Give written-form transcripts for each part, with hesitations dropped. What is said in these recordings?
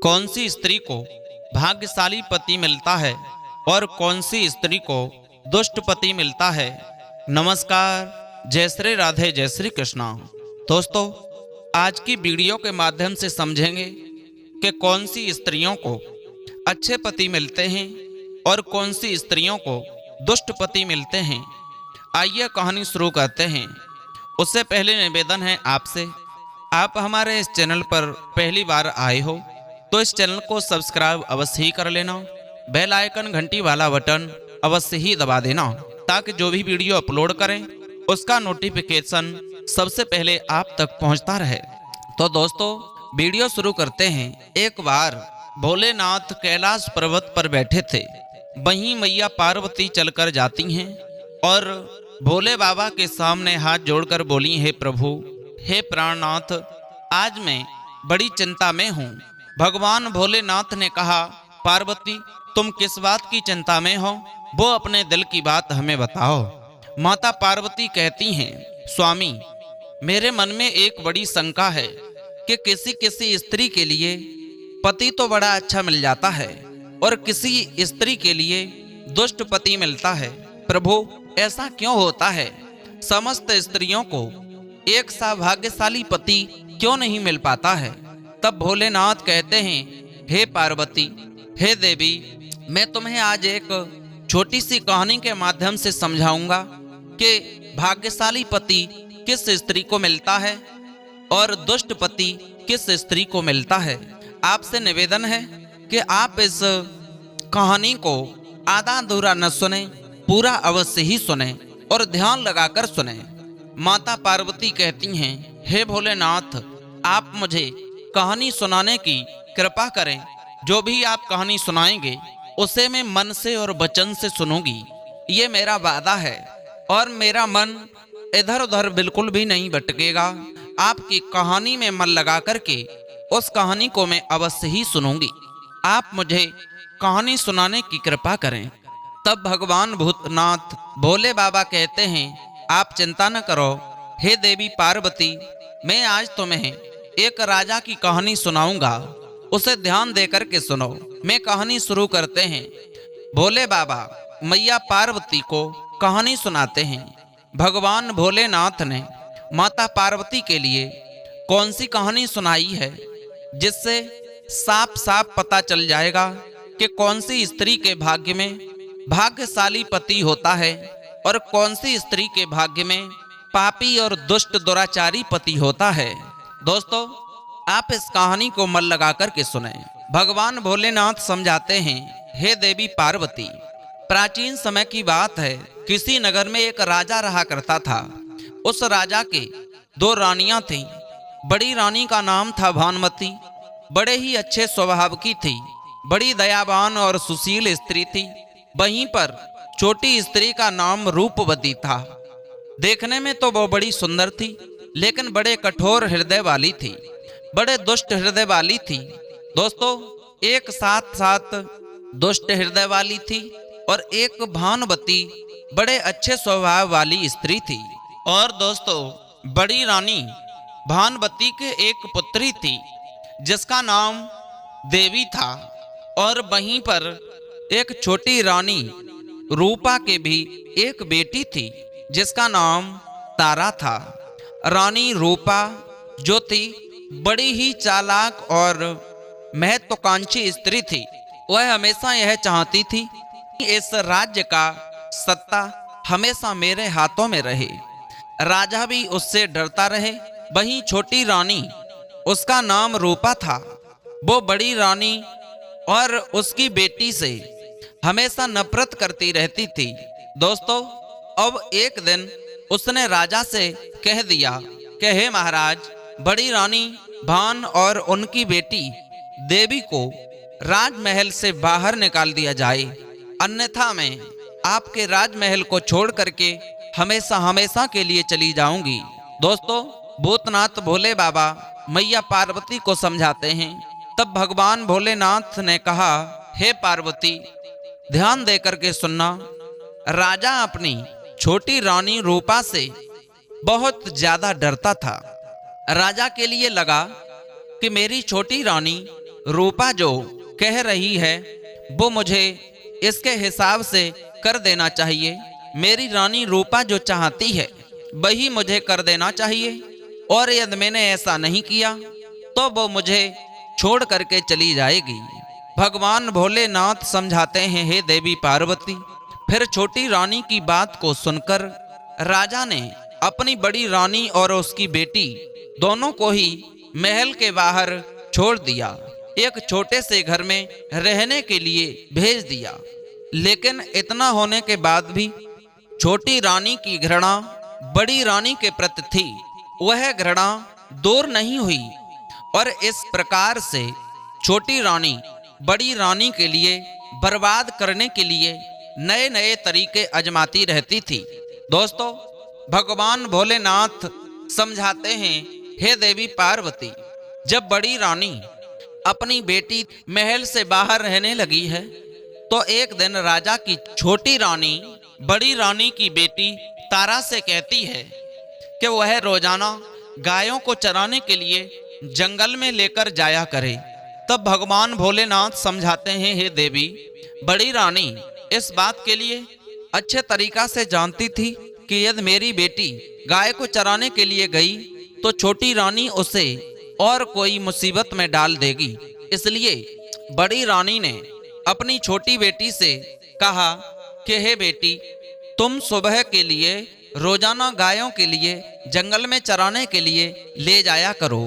कौन सी स्त्री को भाग्यशाली पति मिलता है और कौन सी स्त्री को दुष्ट पति मिलता है। नमस्कार, जय श्री राधे, जय श्री कृष्णा। दोस्तों, आज की वीडियो के माध्यम से समझेंगे कि कौन सी स्त्रियों को अच्छे पति मिलते हैं और कौन सी स्त्रियों को दुष्ट पति मिलते हैं। आइए कहानी शुरू करते हैं। उससे पहले निवेदन है आपसे, आप हमारे इस चैनल पर पहली बार आए हो तो इस चैनल को सब्सक्राइब अवश्य ही कर लेना। बेल आइकन घंटी वाला बटन अवश्य ही दबा देना ताकि जो भी वीडियो अपलोड करें उसका नोटिफिकेशन सबसे पहले आप तक पहुंचता रहे। तो दोस्तों, वीडियो शुरू करते हैं। एक बार भोलेनाथ कैलाश पर्वत पर बैठे थे। वहीं मैया पार्वती चलकर जाती हैं और भोले बाबा के सामने हाथ जोड़कर बोली, हे प्रभु, हे प्राणनाथ, आज मैं बड़ी चिंता में हूँ। भगवान भोलेनाथ ने कहा, पार्वती, तुम किस बात की चिंता में हो, वो अपने दिल की बात हमें बताओ। माता पार्वती कहती हैं, स्वामी, मेरे मन में एक बड़ी शंका है कि किसी किसी स्त्री के लिए पति तो बड़ा अच्छा मिल जाता है और किसी स्त्री के लिए दुष्ट पति मिलता है। प्रभु, ऐसा क्यों होता है? समस्त स्त्रियों को एक सा भाग्यशाली पति क्यों नहीं मिल पाता है? तब भोलेनाथ कहते हैं, हे पार्वती, हे देवी, मैं तुम्हें आज एक छोटी सी कहानी के माध्यम से समझाऊंगा कि भाग्यशाली पति किस स्त्री को मिलता है और दुष्ट पति किस स्त्री को मिलता है। आपसे निवेदन है कि आप इस कहानी को आधा अधूरा न सुने, पूरा अवश्य ही सुने और ध्यान लगाकर सुने। माता पार्वती कहती हैं, हे भोलेनाथ, आप मुझे कहानी सुनाने की कृपा करें। जो भी आप कहानी सुनाएंगे उसे मैं मन से और वचन से सुनूंगी, ये मेरा वादा है और मेरा मन इधर उधर बिल्कुल भी नहीं भटकेगा। आपकी कहानी में मन लगा करके उस कहानी को मैं अवश्य ही सुनूंगी। आप मुझे कहानी सुनाने की कृपा करें। तब भगवान भूतनाथ भोले बाबा कहते हैं, आप चिंता न करो, हे देवी पार्वती, मैं आज तुम्हें एक राजा की कहानी सुनाऊंगा, उसे ध्यान देकर के सुनो। मैं कहानी शुरू करते हैं। भोले बाबा मैया पार्वती को कहानी सुनाते हैं। भगवान भोलेनाथ ने माता पार्वती के लिए कौन सी कहानी सुनाई है जिससे साफ साफ पता चल जाएगा कि कौन सी स्त्री के भाग्य में भाग्यशाली पति होता है और कौन सी स्त्री के भाग्य में पापी और दुष्ट दुराचारी पति होता है। दोस्तों, आप इस कहानी को मन लगा करके सुने। भगवान भोलेनाथ समझाते हैं, हे देवी पार्वती, प्राचीन समय की बात है। किसी नगर में एक राजा रहा करता था। उस राजा के दो रानियां थीं। बड़ी रानी का नाम था भानुमती, बड़े ही अच्छे स्वभाव की थी, बड़ी दयावान और सुशील स्त्री थी। वहीं पर छोटी स्त्री का नाम रूपवती था। देखने में तो वो बड़ी सुंदर थी, लेकिन बड़े कठोर हृदय वाली थी, बड़े दुष्ट हृदय वाली थी। दोस्तों, एक साथ साथ दुष्ट हृदय वाली थी और एक भानुमती बड़े अच्छे स्वभाव वाली स्त्री थी। और दोस्तों, बड़ी रानी भानुमती के एक पुत्री थी जिसका नाम देवी था और वहीं पर एक छोटी रानी रूपा के भी एक बेटी थी जिसका नाम तारा था। रानी रूपा जो थी बड़ी ही चालाक और महत्वाकांक्षी स्त्री थी। वह हमेशा यह चाहती थी कि इस राज्य का सत्ता हमेशा मेरे हाथों में रहे, राजा भी उससे डरता रहे। वहीं छोटी रानी, उसका नाम रूपा था, वो बड़ी रानी और उसकी बेटी से हमेशा नफरत करती रहती थी। दोस्तों, अब एक दिन उसने राजा से कह दिया कि हे महाराज, बड़ी रानी भान और उनकी बेटी देवी को राजमहल से बाहर निकाल दिया जाए, अन्यथा मैं आपके राजमहल को छोड़ करके हमेशा हमेशा के लिए चली जाऊंगी। दोस्तों, भूतनाथ भोले बाबा मैया पार्वती को समझाते हैं। तब भगवान भोलेनाथ ने कहा, हे पार्वती, ध्यान देकर के सुनना। राजा अपनी छोटी रानी रूपा से बहुत ज्यादा डरता था। राजा के लिए लगा कि मेरी छोटी रानी रूपा जो कह रही है वो मुझे इसके हिसाब से कर देना चाहिए। मेरी रानी रूपा जो चाहती है वही मुझे कर देना चाहिए, और यदि मैंने ऐसा नहीं किया तो वो मुझे छोड़ करके चली जाएगी। भगवान भोलेनाथ समझाते हैं, हे देवी पार्वती। फिर छोटी रानी की बात को सुनकर राजा ने अपनी बड़ी रानी और उसकी बेटी दोनों को ही महल के बाहर छोड़ दिया, एक छोटे से घर में रहने के लिए भेज दिया। लेकिन इतना होने के बाद भी छोटी रानी की घृणा बड़ी रानी के प्रति थी। वह घृणा दूर नहीं हुई, और इस प्रकार से छोटी रानी बड़ी रानी के लिए बर्बाद करने के लिए नए नए तरीके आजमाती रहती थी। दोस्तों, भगवान भोलेनाथ समझाते हैं, हे देवी पार्वती, जब बड़ी रानी अपनी बेटी महल से बाहर रहने लगी है तो एक दिन राजा की छोटी रानी बड़ी रानी की बेटी तारा से कहती है कि वह रोजाना गायों को चराने के लिए जंगल में लेकर जाया करे। तब भगवान भोलेनाथ समझाते हैं, हे देवी, बड़ी रानी इस बात के लिए अच्छे तरीका से जानती थी कि यदि मेरी बेटी गाय को चराने के लिए गई तो छोटी रानी उसे और कोई मुसीबत में डाल देगी। इसलिए बड़ी रानी ने अपनी छोटी बेटी से कहा कि हे बेटी, तुम सुबह के लिए रोजाना गायों के लिए जंगल में चराने के लिए ले जाया करो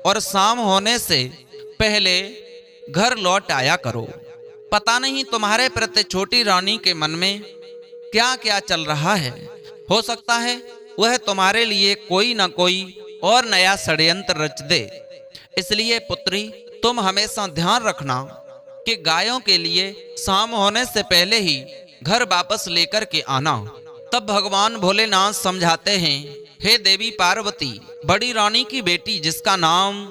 और शाम होने से पहले घर लौट आया करो। पता नहीं तुम्हारे प्रति छोटी रानी के मन में क्या क्या चल रहा है। हो सकता है वह तुम्हारे लिए कोई ना कोई और नया षड्यंत्र रच दे। इसलिए पुत्री, तुम हमेशा ध्यान रखना कि गायों के लिए शाम होने से पहले ही घर वापस लेकर के आना। तब भगवान भोलेनाथ समझाते हैं, हे देवी पार्वती, बड़ी रानी की बेटी जिसका नाम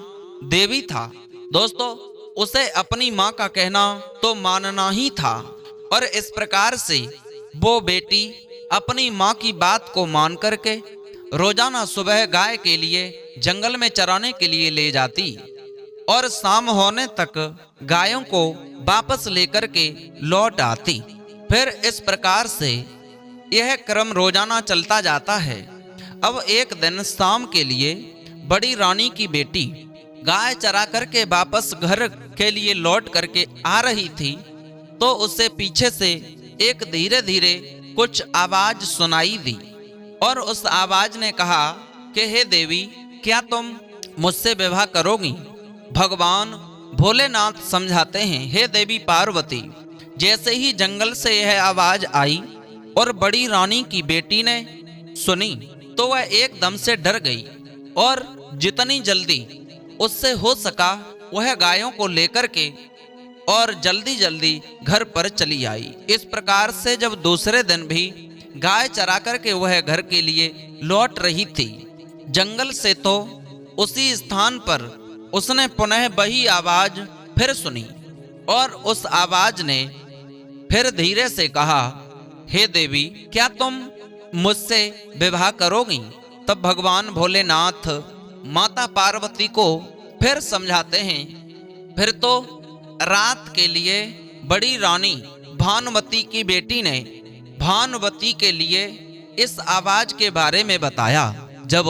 देवी था, दोस्तों, उसे अपनी माँ का कहना तो मानना ही था, और इस प्रकार से वो बेटी अपनी माँ की बात को मान करके रोजाना सुबह गाय के लिए जंगल में चराने के लिए ले जाती और शाम होने तक गायों को वापस लेकर के लौट आती। फिर इस प्रकार से यह क्रम रोजाना चलता जाता है। अब एक दिन शाम के लिए बड़ी रानी की बेटी गाय चरा करके वापस घर के लिए लौट करके आ रही थी तो उसे पीछे से एक धीरे धीरे कुछ आवाज सुनाई दी, और उस आवाज ने कहा कि हे देवी, क्या तुम मुझसे विवाह करोगी? भगवान भोलेनाथ समझाते हैं, हे देवी पार्वती, जैसे ही जंगल से यह आवाज आई और बड़ी रानी की बेटी ने सुनी तो वह एकदम से डर गई और जितनी जल्दी उससे हो सका वह गायों को लेकर के और जल्दी जल्दी घर पर चली आई। इस प्रकार से जब दूसरे दिन भी गाय चरा करके वह घर के लिए लौट रही थी, जंगल से तो उसी स्थान पर उसने पुनः वही आवाज फिर सुनी, और उस आवाज ने फिर धीरे से कहा, हे देवी, क्या तुम मुझसे विवाह करोगी? तब भगवान भोलेनाथ माता पार्वती को फिर समझाते हैं। फिर तो रात के लिए बड़ी रानी भानुमती की बेटी ने भानुमती के लिए इस आवाज के बारे में बताया। जब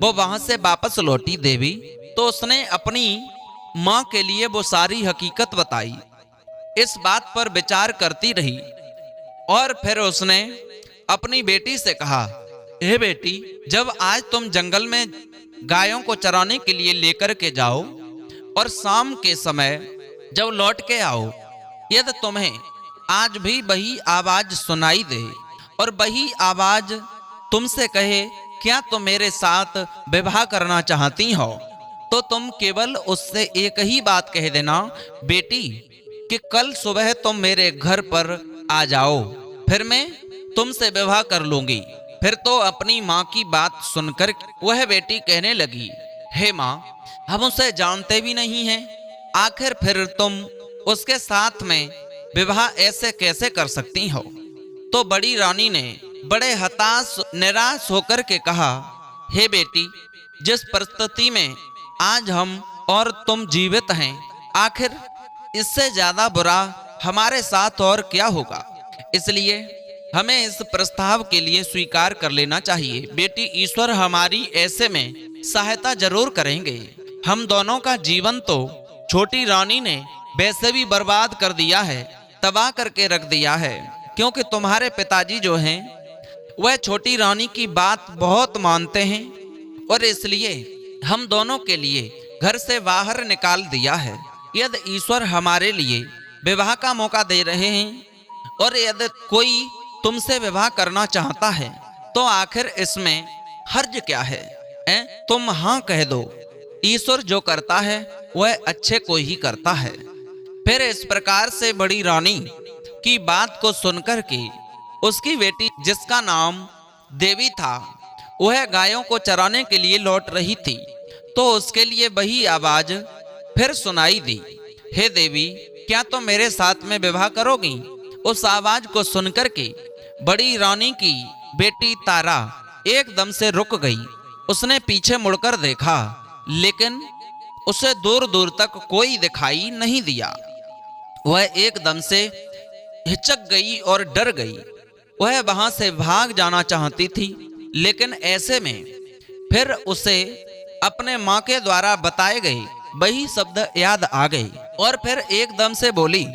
वो वहां से वापस लौटी देवी तो उसने अपनी माँ के लिए वो सारी हकीकत बताई। इस बात पर विचार करती रही और फिर उसने अपनी बेटी से कहा, हे बेटी, जब आज तुम जंगल में गायों को चराने के लिए लेकर के जाओ और शाम के समय जब लौट के आओ, यदि तुम्हें आज भी वही आवाज सुनाई दे और वही आवाज तुमसे कहे, क्या तुम मेरे साथ विवाह करना चाहती हो, तो तुम केवल उससे एक ही बात कह देना, बेटी, कि कल सुबह तुम मेरे घर पर आ जाओ, फिर मैं तुमसे विवाह कर लूंगी। फिर तो अपनी माँ की बात सुनकर वह बेटी कहने लगी, हे माँ, हम उसे जानते भी नहीं हैं, आखिर फिर तुम उसके साथ में विवाह ऐसे कैसे कर सकती हो? तो बड़ी रानी ने बड़े हताश निराश होकर के कहा, हे बेटी, जिस परिस्थिति में आज हम और तुम जीवित हैं आखिर इससे ज्यादा बुरा हमारे साथ और क्या होगा। इसलिए हमें इस प्रस्ताव के लिए स्वीकार कर लेना चाहिए। बेटी, ईश्वर हमारी ऐसे में सहायता जरूर करेंगे। हम दोनों का जीवन तो छोटी रानी ने वैसे भी बर्बाद कर दिया है, तबाह करके रख दिया है, क्योंकि तुम्हारे पिताजी जो हैं वह छोटी रानी की बात बहुत मानते हैं और इसलिए हम दोनों के लिए घर से बाहर निकाल दिया है। यदि ईश्वर हमारे लिए विवाह का मौका दे रहे हैं और यदि कोई तुमसे विवाह करना चाहता है तो आखिर इसमें हर्ज क्या है? तुम हाँ कह दो। ईश्वर जो करता है वह अच्छे को ही करता है। फिर इस प्रकार से बड़ी रानी की बात को सुनकर के उसकी बेटी, जिसका नाम देवी था, वह गायों को चराने के लिए लौट रही थी तो उसके लिए वही आवाज फिर सुनाई दी, हे देवी, क्या तुम मेरे साथ में विवाह करोगी? उस आवाज को सुनकर के बड़ी रानी की बेटी तारा एकदम से रुक गई। उसने पीछे मुड़कर देखा, लेकिन उसे दूर दूर तक कोई दिखाई नहीं दिया। वह एकदम से हिचक गई और डर गई। वह वहां से भाग जाना चाहती थी, लेकिन ऐसे में फिर उसे अपने माँ के द्वारा बताए गए वही शब्द याद आ गए और फिर एकदम से बोली,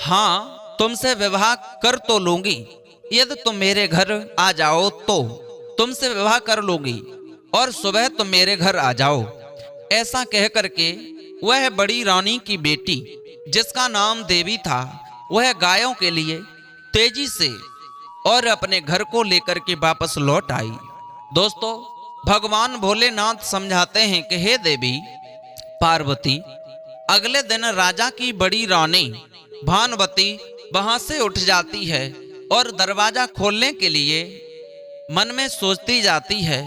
हाँ, तुमसे विवाह कर तो लूंगी, यदि तुम मेरे घर आ जाओ तो तुमसे विवाह कर लूंगी और सुबह तुम मेरे घर आ जाओ। ऐसा कह करके वह बड़ी रानी की बेटी, जिसका नाम देवी था, वह गायों के लिए तेजी से और अपने घर को लेकर के वापस लौट आई। दोस्तों, भगवान भोलेनाथ समझाते हैं कि हे देवी पार्वती, अगले दिन राजा की बड़ी रानी भानुवती वहां से उठ जाती है और दरवाजा खोलने के लिए मन में सोचती जाती है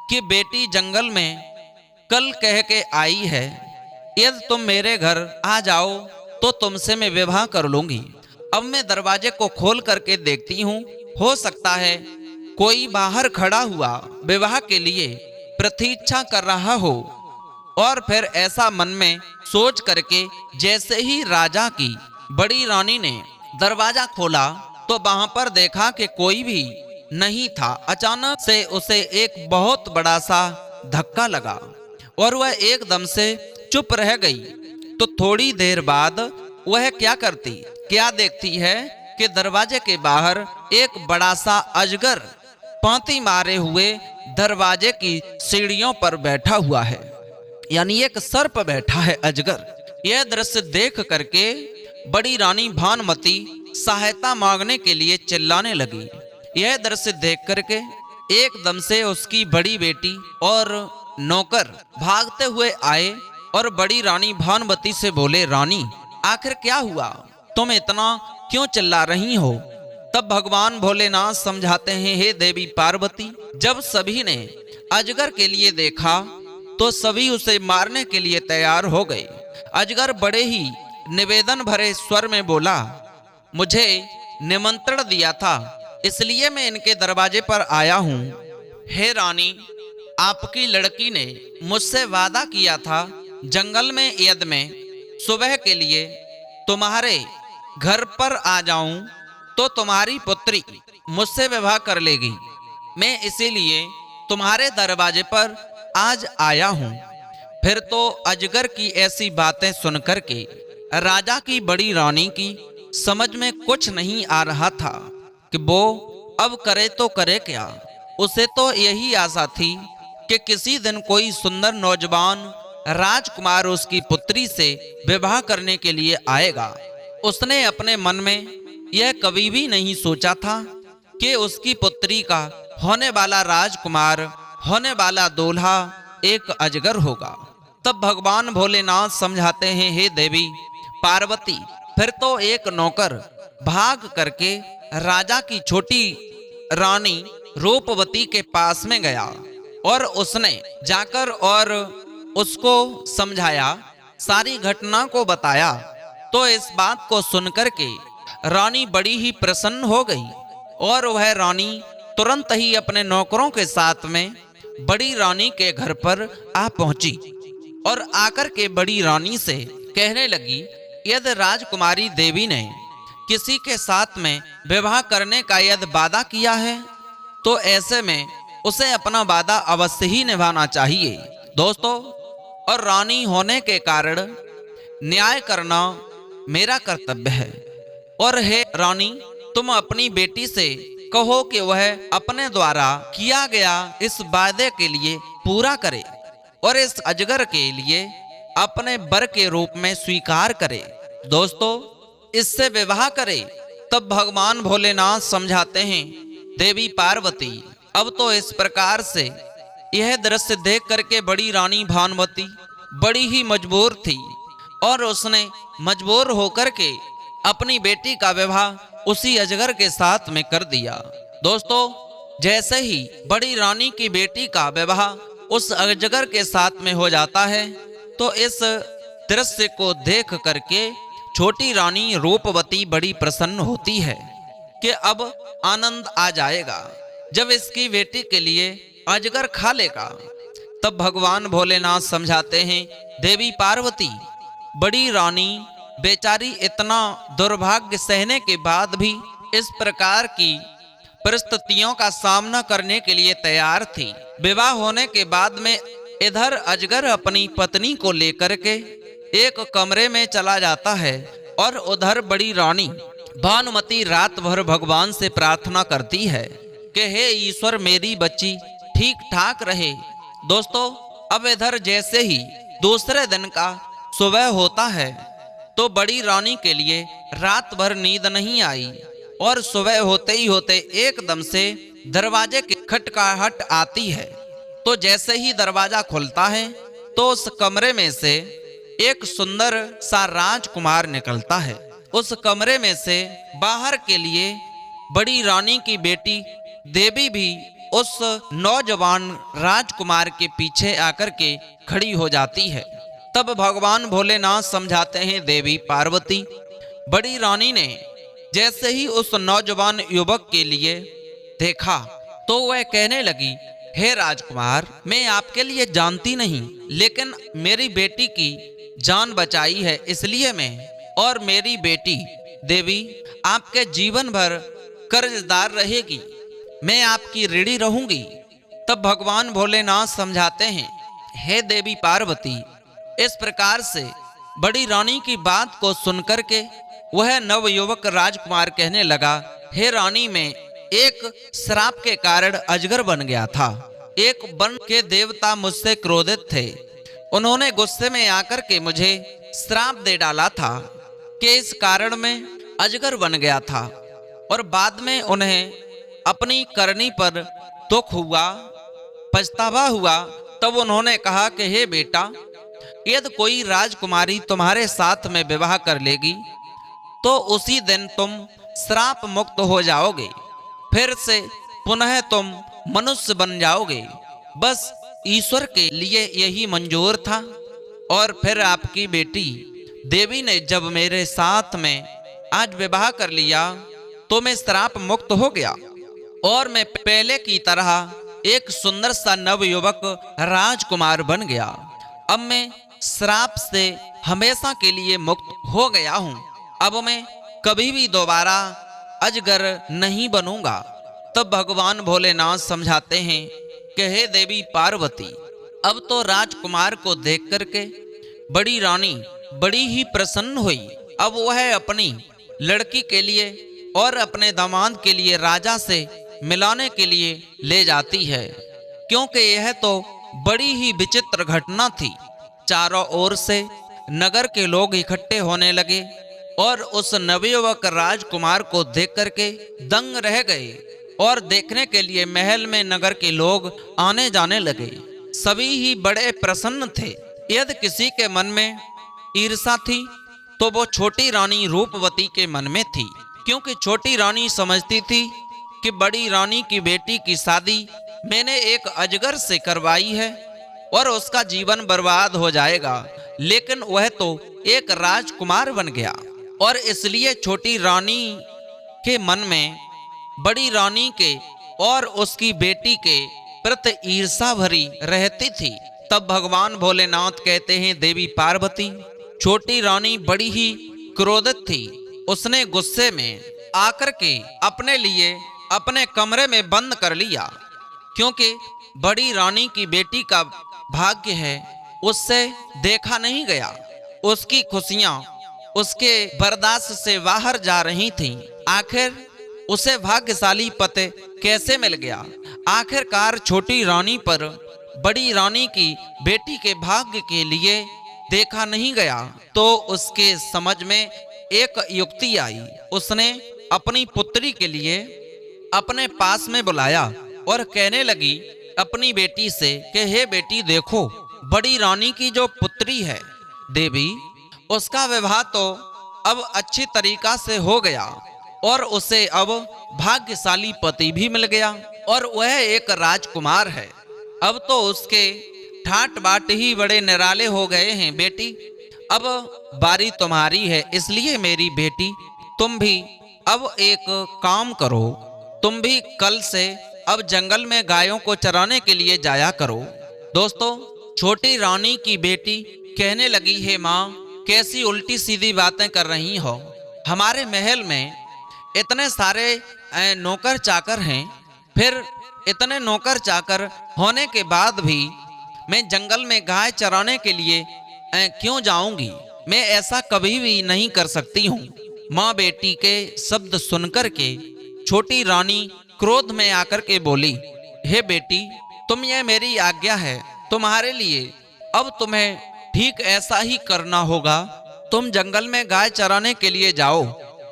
कि बेटी जंगल में कल कह के आई है, यदि तुम मेरे घर आ जाओ तो तुमसे मैं विवाह कर लूंगी। अब मैं दरवाजे को खोल करके देखती हूँ, हो सकता है कोई बाहर खड़ा हुआ विवाह के लिए प्रतीक्षा कर रहा हो। और फिर ऐसा मन में सोच करके जैसे ही राजा की बड़ी रानी ने दरवाजा खोला तो वहां पर देखा कि कोई भी नहीं था। अचानक से उसे एक बहुत बड़ा सा धक्का लगा और वह एकदम से चुप रह गई। तो थोड़ी देर बाद वह क्या देखती है कि दरवाजे के बाहर एक बड़ा सा अजगर पांति मारे हुए दरवाजे की सीढ़ियों पर बैठा हुआ है, यानी एक सर्प बैठा है अजगर। यह दृश्य देख करके बड़ी रानी भानुमती सहायता मांगने के लिए चिल्लाने लगी। यह दृश्य देख करके एकदम से उसकी बड़ी बेटी और नौकर भागते हुए आए और बड़ी रानी भानुमती से बोले, रानी, आखिर क्या हुआ? तुम इतना क्यों चिल्ला रही हो? तब भगवान भोलेनाथ समझाते हैं, हे देवी पार्वती, जब सभी ने अजगर के लिए देखा तो सभी उसे मारने के लिए तैयार हो गए। अजगर बड़े ही निवेदन भरे स्वर में बोला, मुझे निमंत्रण दिया था, इसलिए मैं इनके दरवाजे पर आया हूँ। हे रानी, आपकी लड़की ने मुझसे वादा किया था जंगल में यदि मैं सुबह के लिए तुम्हारे घर पर आ जाऊं तो तुम्हारी पुत्री मुझसे विवाह कर लेगी। मैं इसीलिए तुम्हारे दरवाजे पर आज आया हूं। फिर तो अजगर की ऐसी बातें सुनकर के राजा की बड़ी रानी की समझ में कुछ नहीं आ रहा था कि वो अब करे तो करे क्या। उसे तो यही आशा थी कि किसी दिन कोई सुंदर नौजवान राजकुमार उसकी पुत्री से विवाह करने के लिए आएगा। उसने अपने मन में यह कभी भी नहीं सोचा था कि उसकी पुत्री का होने वाला राजकुमार, होने वाला दूल्हा एक अजगर होगा। तब भगवान भोलेनाथ समझाते हैं, हे देवी पार्वती, फिर तो एक नौकर भाग करके राजा की छोटी रानी रूपवती के पास में गया और उसने जाकर और उसको समझाया, सारी घटना को बताया। तो इस बात को सुनकर के रानी बड़ी ही प्रसन्न हो गई और वह रानी तुरंत ही अपने नौकरों के साथ में बड़ी रानी के घर पर आ पहुंची और आकर के बड़ी रानी से कहने लगी, यदि राजकुमारी देवी ने किसी के साथ में विवाह करने का यदि वादा किया है तो ऐसे में उसे अपना वादा अवश्य ही निभाना चाहिए दोस्तों। और रानी होने के कारण न्याय करना मेरा कर्तव्य है। और हे रानी, तुम अपनी बेटी से कहो कि वह अपने द्वारा किया गया इस वादे के लिए पूरा करे और इस अजगर के लिए अपने वर के रूप में स्वीकार करे दोस्तों, इससे विवाह करे। तब भगवान भोलेनाथ समझाते हैं, देवी पार्वती अब तो इस प्रकार से यह दृश्य देख करके बड़ी रानी भानुमति बड़ी ही मजबूर थी और उसने मजबूर होकर के अपनी बेटी का विवाह उसी अजगर के साथ में कर दिया दोस्तों। जैसे ही बड़ी रानी की बेटी का विवाह उस अजगर के साथ में हो जाता है तो इस दृश्य को देख करके छोटी रानी रूपवती बड़ी प्रसन्न होती है कि अब आनंद आ जाएगा जब इसकी बेटी के लिए अजगर खा लेगा। तब भगवान भोलेनाथ समझाते हैं, देवी पार्वती बड़ी रानी बेचारी इतना दुर्भाग्य सहने के बाद भी इस प्रकार की परिस्थितियों का सामना करने के लिए तैयार थी। विवाह होने के बाद में इधर अजगर अपनी पत्नी को लेकर के एक कमरे में चला जाता है और उधर बड़ी रानी भानुमति रात भर भगवान से प्रार्थना करती है कि हे ईश्वर, मेरी बच्ची ठीक ठाक रहे दोस्तों। अब इधर जैसे ही दूसरे दिन का सुबह होता है तो बड़ी रानी के लिए रात भर नींद नहीं आई और सुबह होते ही होते एकदम से दरवाजे की खटखटाहट आती है। तो जैसे ही दरवाजा खुलता है तो उस कमरे में से एक सुंदर सा राजकुमार निकलता है। उस कमरे में से बाहर के लिए बड़ी रानी की बेटी देवी भी उस नौजवान राजकुमार के पीछे आकर के खड़ी हो जाती है। तब भगवान भोलेनाथ समझाते हैं, देवी पार्वती बड़ी रानी ने जैसे ही उस नौजवान युवक के लिए देखा तो वह कहने लगी, हे राजकुमार, मैं आपके लिए जानती नहीं, लेकिन मेरी बेटी की जान बचाई है इसलिए मैं और मेरी बेटी देवी आपके जीवन भर कर्जदार रहेगी, मैं आपकी ऋणी रहूंगी। तब भगवान भोलेनाथ समझाते हैं, हे देवी पार्वती, इस प्रकार से बड़ी रानी की बात को सुनकर के वह नवयुवक राजकुमार कहने लगा, हे रानी, मैं एक श्राप के कारण अजगर बन गया था। एक वन के देवता मुझसे क्रोधित थे, उन्होंने गुस्से में आकर के मुझे श्राप दे डाला था कि इस कारण मैं अजगर बन गया था। और बाद में उन्हें अपनी करनी पर दुख हुआ, पछतावा हुआ। तब उन्होंने कहा कि हे बेटा, यदि कोई राजकुमारी तुम्हारे साथ में विवाह कर लेगी तो उसी दिन तुम श्राप मुक्त हो जाओगे, फिर से पुनः तुम मनुष्य बन जाओगे। बस ईश्वर के लिए यही मंजूर था। और फिर आपकी बेटी देवी ने जब मेरे साथ में आज विवाह कर लिया तो मैं श्राप मुक्त हो गया और मैं पहले की तरह एक सुंदर सा नवयुवक राजकुमार बन गया। अब मैं श्राप से हमेशा के लिए मुक्त हो गया हूँ। अब मैं कभी भी दोबारा अजगर नहीं बनूंगा। तब भगवान भोलेनाथ समझाते हैं कि हे देवी पार्वती, अब तो राजकुमार को देख करके बड़ी रानी बड़ी ही प्रसन्न हुई। अब वह अपनी लड़की के लिए और अपने दामाद के लिए राजा से मिलाने के लिए ले जाती है, क्योंकि यह तो बड़ी ही विचित्र घटना थी। चारों ओर से नगर के लोग इकट्ठे होने लगे और उस नवयुवक राजकुमार को देख करके दंग रह गए और देखने के लिए महल में नगर के लोग आने जाने लगे। सभी ही बड़े प्रसन्न थे। यदि किसी के मन में ईर्ष्या थी तो वो छोटी रानी रूपवती के मन में थी, क्योंकि छोटी रानी समझती थी कि बड़ी रानी की बेटी की शादी मैंने एक अजगर से करवाई है और उसका जीवन बर्बाद हो जाएगा, लेकिन वह तो एक राजकुमार बन गया। और इसलिए छोटी रानी के मन में बड़ी रानी के और उसकी बेटी के प्रति ईर्ष्या भरी रहती थी। तब भगवान भोलेनाथ कहते हैं, देवी पार्वती, छोटी रानी बड़ी ही क्रोधित थी। उसने गुस्से में आकर के अपने लिए अपने कमरे में बंद कर लिया, क्योंकि बड़ी रानी की बेटी का भाग्य है उससे देखा नहीं गया। उसकी खुशियां उसके बर्दाश्त से बाहर जा रही थीं। आखिर उसे भाग्यशाली पति कैसे मिल गया? आखिरकार छोटी रानी पर बड़ी रानी की बेटी के भाग्य के लिए देखा नहीं गया तो उसके समझ में एक युक्ति आई। उसने अपनी पुत्री के लिए अपने पास में बुलाया और कहने लगी अपनी बेटी से कि हे बेटी, देखो बड़ी रानी की जो पुत्री है देवी, उसका विवाह तो अब अच्छी तरीका से हो गया और उसे अब भाग्यशाली पति भी मिल गया और वह एक राजकुमार है। अब तो उसके ठाट बाट ही बड़े निराले हो गए हैं। बेटी, अब बारी तुम्हारी है, इसलिए मेरी बेटी तुम भी अब एक काम करो, तुम भी कल से अब जंगल में गायों को चराने के लिए जाया करो। दोस्तों, छोटी रानी की बेटी कहने लगी, हे माँ, कैसी उल्टी सीधी बातें कर रही हो? हमारे महल में इतने सारे नौकर चाकर हैं, फिर इतने नौकर चाकर होने के बाद भी मैं जंगल में गाय चराने के लिए क्यों जाऊंगी? मैं ऐसा कभी भी नहीं कर सकती हूँ। माँ बेटी के शब्द सुनकर के छोटी रानी क्रोध में आकर के बोली, हे बेटी, तुम ये मेरी आज्ञा है तुम्हारे लिए, अब तुम्हें ठीक ऐसा ही करना होगा। तुम जंगल में गाय चराने के लिए जाओ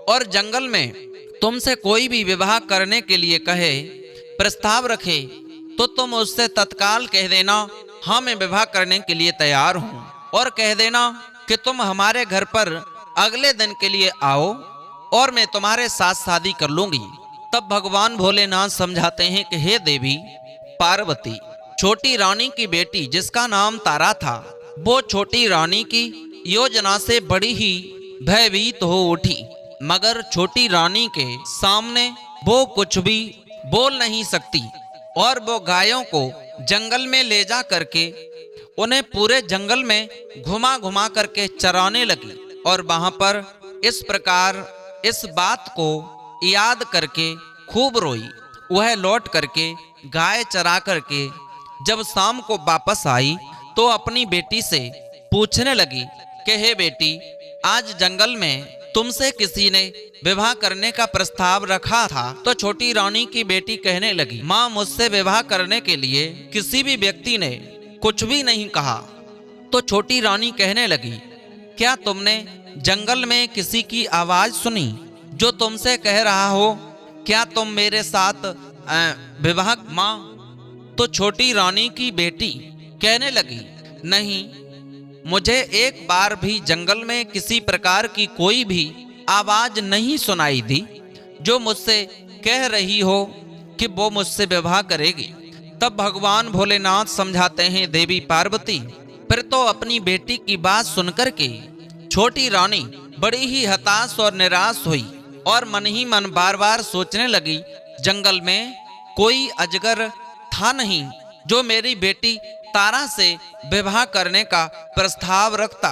और जंगल में तुमसे कोई भी विवाह करने के लिए कहे, प्रस्ताव रखे, तो तुम उससे तत्काल कह देना, हाँ मैं विवाह करने के लिए तैयार हूँ, और कह देना कि तुम हमारे घर पर अगले दिन के लिए आओ और मैं तुम्हारे साथ शादी कर लूंगी। तब भगवान भोलेनाथ समझाते हैं कि हे देवी पार्वती, छोटी रानी की बेटी जिसका नाम तारा था, वो छोटी रानी की योजना से बड़ी ही भयभीत हो उठी, मगर छोटी रानी के सामने वो कुछ भी बोल नहीं सकती और वो गायों को जंगल में ले जा करके उन्हें पूरे जंगल में घुमा घुमा करके चराने लगी और वहां पर इस प्रकार इस बात को याद करके खूब रोई। वह लौट करके गाय चरा करके जब शाम को वापस आई तो अपनी बेटी से पूछने लगी कि हे बेटी, आज जंगल में तुमसे किसी ने विवाह करने का प्रस्ताव रखा था? तो छोटी रानी की बेटी कहने लगी, माँ, मुझसे विवाह करने के लिए किसी भी व्यक्ति ने कुछ भी नहीं कहा। तो छोटी रानी कहने लगी, क्या तुमने जंगल में किसी की आवाज सुनी जो तुमसे कह रहा हो क्या तुम मेरे साथ विवाह? माँ, तो छोटी रानी की बेटी कहने लगी, नहीं, मुझे एक बार भी जंगल में किसी प्रकार की कोई भी आवाज नहीं सुनाई दी जो मुझसे कह रही हो कि वो मुझसे विवाह करेगी। तब भगवान भोलेनाथ समझाते हैं, देवी पार्वती, फिर तो अपनी बेटी की बात सुनकर के छोटी रानी बड़ी ही हताश और निराश हुई और मन ही मन बार बार सोचने लगी, जंगल में कोई अजगर था नहीं जो मेरी बेटी तारा से विवाह करने का प्रस्ताव रखता।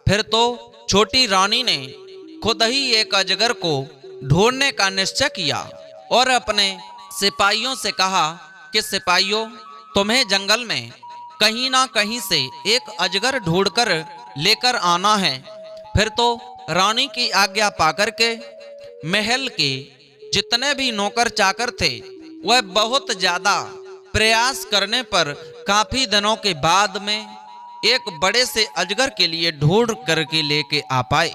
फिर तो छोटी रानी ने खुद ही एक अजगर को ढूंढने का निश्चय किया और अपने सिपाहियों से कहा कि सिपाहियों, तुम्हें जंगल में कहीं ना कहीं से एक अजगर ढूंढकर लेकर आना है। फिर तो रानी की आज्ञा पाकर के महल के जितने भी नौकर चाकर थे वह बहुत ज्यादा प्रयास करने पर काफी दिनों के बाद में एक बड़े से अजगर के लिए ढूंढ करके लेके आ पाए।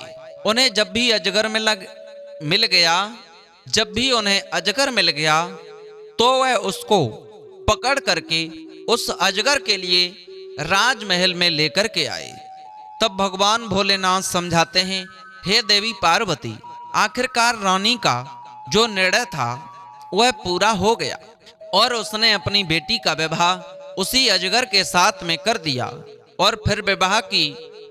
उन्हें जब भी अजगर मिल गया तो वह उसको पकड़ करके उस अजगर के लिए राजमहल में लेकर के आए। तब भगवान भोलेनाथ समझाते हैं, हे देवी पार्वती, आखिरकार रानी का जो निर्णय था वह पूरा हो गया और उसने अपनी बेटी का विवाह उसी अजगर के साथ में कर दिया। और फिर विवाह की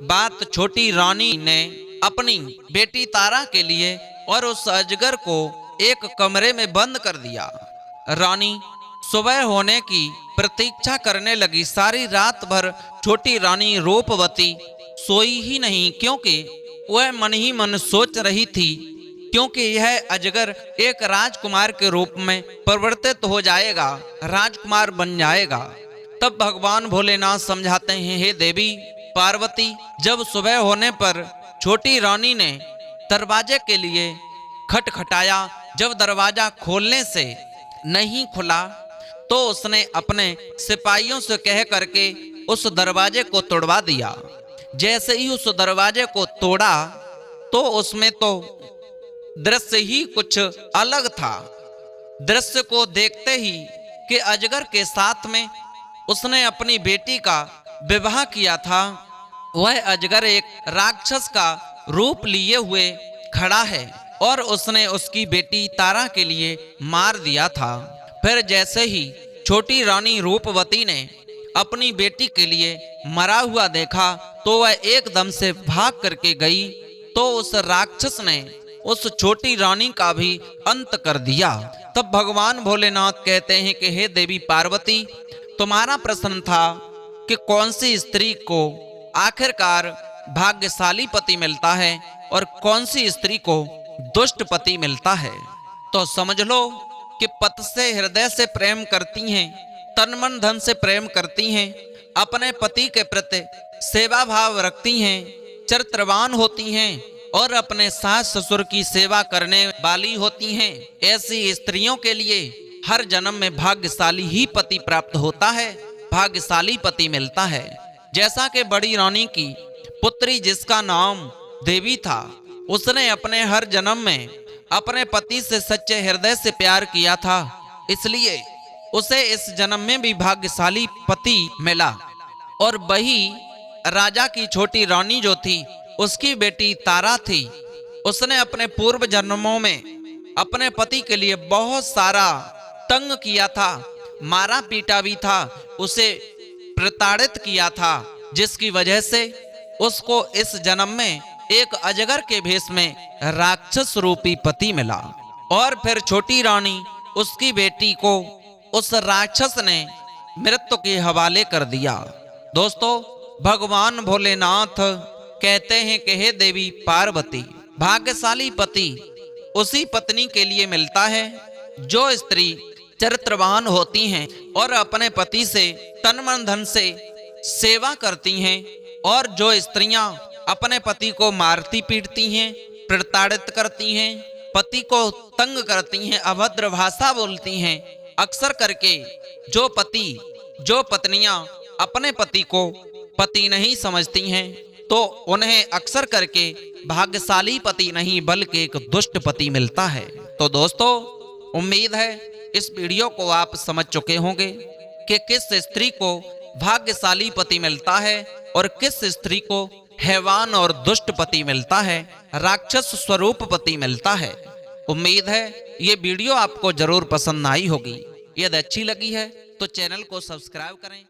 बात छोटी रानी ने अपनी बेटी तारा के लिए और उस अजगर को एक कमरे में बंद कर दिया। रानी सुबह होने की प्रतीक्षा करने लगी। सारी रात भर छोटी रानी रूपवती सोई ही नहीं, क्योंकि वह मन ही मन सोच रही थी, क्योंकि यह अजगर एक राजकुमार के रूप में परिवर्तित हो जाएगा, राजकुमार बन जाएगा। तब भगवान भोलेनाथ समझाते हैं, हे देवी पार्वती, जब सुबह होने पर छोटी रानी ने दरवाजे के लिए खटखटाया, जब दरवाजा खोलने से नहीं खुला तो उसने अपने सिपाहियों से कह करके उस दरवाजे को तोड़वा दिया। जैसे ही उस दरवाजे को तोड़ा तो उसमें तो दृश्य ही कुछ अलग था। दृश्य को देखते ही कि अजगर के साथ में उसने अपनी बेटी का विवाह किया था, वह अजगर एक राक्षस का रूप लिए हुए खड़ा है और उसने उसकी बेटी तारा के लिए मार दिया था। फिर जैसे ही छोटी रानी रूपवती ने अपनी बेटी के लिए मरा हुआ देखा तो वह एकदम से भाग करके गई, तो उस राक्षस ने उस छोटी रानी का भी अंत कर दिया। तब भगवान भोलेनाथ कहते हैं कि हे देवी पार्वती, तुम्हारा प्रश्न था कि कौन सी स्त्री को आखिरकार भाग्यशाली पति मिलता है और कौन सी स्त्री को दुष्ट पति मिलता है। तो समझ लो कि पति से हृदय से प्रेम करती हैं, तन मन धन से प्रेम करती हैं, अपने पति के प्रति सेवा भाव रखती हैं, चरित्रवान होती हैं और अपने सास ससुर की सेवा करने वाली होती हैं, ऐसी स्त्रियों के लिए हर जन्म में भाग्यशाली ही पति प्राप्त होता है, भाग्यशाली पति मिलता है। जैसा कि बड़ी रानी की पुत्री जिसका नाम देवी था, उसने अपने हर जन्म में अपने पति से सच्चे हृदय से प्यार किया था, इसलिए उसे इस जन्म में भी भाग्यशाली पति मिला। और वही राजा की छोटी रानी जो थी, उसकी बेटी तारा थी, उसने अपने पूर्व जन्मों में अपने पति के लिए बहुत सारा तंग किया था, मारा पीटा भी था, उसे प्रताड़ित किया था, जिसकी वजह से उसको इस जन्म में एक अजगर के भेष में राक्षस रूपी पति मिला। और फिर छोटी रानी उसकी बेटी को उस राक्षस ने मृत्यु के हवाले कर दिया। दोस्तों, भगवान भोलेनाथ कहते हैं कि हे देवी पार्वती, भाग्यशाली पति उसी पत्नी के लिए मिलता है जो स्त्री चरित्रवान होती हैं और अपने पति से तन मन धन से सेवा करती हैं, और जो स्त्रियां अपने पति को मारती पीटती हैं, प्रताड़ित करती हैं, पति को तंग करती हैं, अभद्र भाषा बोलती हैं। अक्सर करके जो पत्नियां अपने पति को पति नहीं समझती हैं, तो उन्हें अक्सर करके भाग्यशाली पति नहीं बल्कि एक दुष्ट पति मिलता है। तो दोस्तों, उम्मीद है इस वीडियो को आप समझ चुके होंगे कि किस स्त्री को भाग्यशाली पति मिलता है और किस स्त्री को हैवान और दुष्ट पति मिलता है, राक्षस स्वरूप पति मिलता है। उम्मीद है ये वीडियो आपको जरूर पसंद आई होगी। यदि अच्छी लगी है तो चैनल को सब्सक्राइब करें।